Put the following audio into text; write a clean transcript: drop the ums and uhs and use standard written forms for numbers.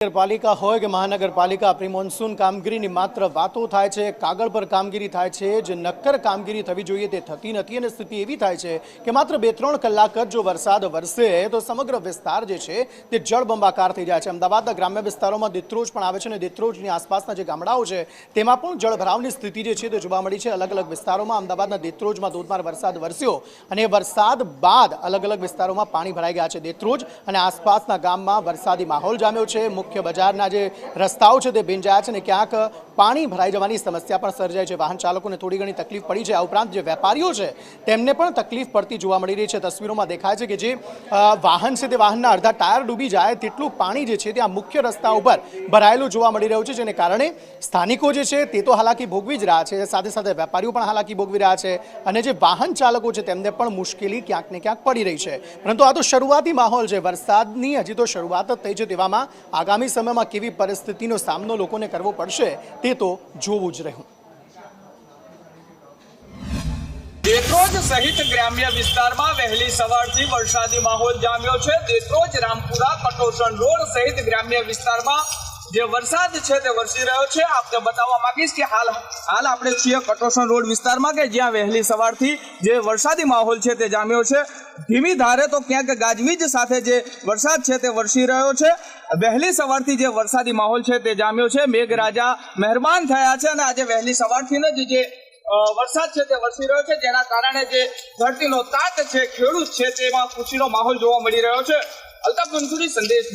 નગરપાલિકા હોય કે મહાનગરપાલિકા પ્રી મોન્સૂન કામગીરીની માત્ર વાતો થાય છે, કાગળ પર કામગીરી થાય છે, જે નક્કર કામગીરી થવી જોઈએ તે થતી નથી અને સ્થિતિ એવી થાય છે કે માત્ર 2-3 કલાક જ જો વરસાદ વરસે તો સમગ્ર વિસ્તાર જે છે તે જળબંબાકાર થઈ જાય છે। અમદાવાદના ગ્રામ્ય વિસ્તારોમાં દેત્રોજ પણ આવે છે અને દેત્રોજની આસપાસના જે ગામડાઓ છે તેમાં પણ જળભરાવની સ્થિતિ જે છે તે જોવા મળી છે। અલગ અલગ વિસ્તારોમાં અમદાવાદના દેત્રોજમાં ધોધમાર વરસાદ વરસ્યો અને વરસાદ બાદ અલગ અલગ વિસ્તારોમાં પાણી ભરાઈ ગયા છે। દેત્રોજ અને આસપાસના ગામમાં વરસાદી માહોલ જામ્યો છે। मुख्य बजारना जे रस्ताओं छे ते भींजाया छे ने क्यांक पाणी भराई जवानी समस्या पण सर्जाई छे। वाहन चालकोने थोड़ी घणी तकलीफ पड़ी छे। आ उपरांत जे वेपारीओ छे तेमने पण तकलीफ पड़ती जोवा मळी रही छे। तस्वीरों में देखाय छे के जे वाहन छे ते वाहनना अर्धा टायर डूबी जाए तेटલું पाणी जे छे त्या मुख्य रस्ता पर भरायेલું જોવા મળી રહ્યું છે, જેને કારણે સ્થાનિકો જે છે તે તો હાલાકી ભોગવી જ રહ્યા છે, સાથે સાથે વેપારીઓ પણ હાલાકી ભોગવી રહ્યા છે અને જે વાહન ચાલકો છે તેમને પણ મુશ્કેલી ક્યાંક ને ક્યાંક પડી રહી છે। પરંતુ આ તો શરૂઆતી માહોલ છે, વરસાદની હજી તો શરૂઆત જ થઈ છે। તેવામાં આગામી સમયમાં કેવી પરિસ્થિતિનો સામનો લોકોને કરવો પડશે તે તો જોવું જ રહ્યું। દેત્રોજ સહિત ગ્રામ્ય વિસ્તારમાં વહેલી સવારથી વરસાદી માહોલ જામ્યો છે। દેત્રોજ, રામપુરા, કટોસણ રોડ સહિત ગ્રામ્ય વિસ્તારમાં જે વરસાદ છે તે વરસી રહ્યો છે। આપને બતાવવા માંગીશ કે હાલ આપણે છીએ કટોસણ રોડ વિસ્તારમાં કે જ્યાં વહેલી સવારથી જે વરસાદી માહોલ છે તે જામ્યો છે। ધીમી ધારે તો ક્યાંક ગાજવીજ સાથે જે વરસાદ છે તે વરસી રહ્યો છે। વહેલી સવારથી જે વરસાદી માહોલ છે તે જામ્યો છે। મેઘરાજા મહેરબાન થયા છે અને આજે વહેલી સવારથી જ જે વરસાદ છે તે વરસી રહ્યો છે, જેના કારણે જે ધરતીનો તાત છે, ખેડૂત છે તેમાં ખુશીનો માહોલ જોવા મળી રહ્યો છે। અલ્તાફ મંસૂરી, સંદેશ।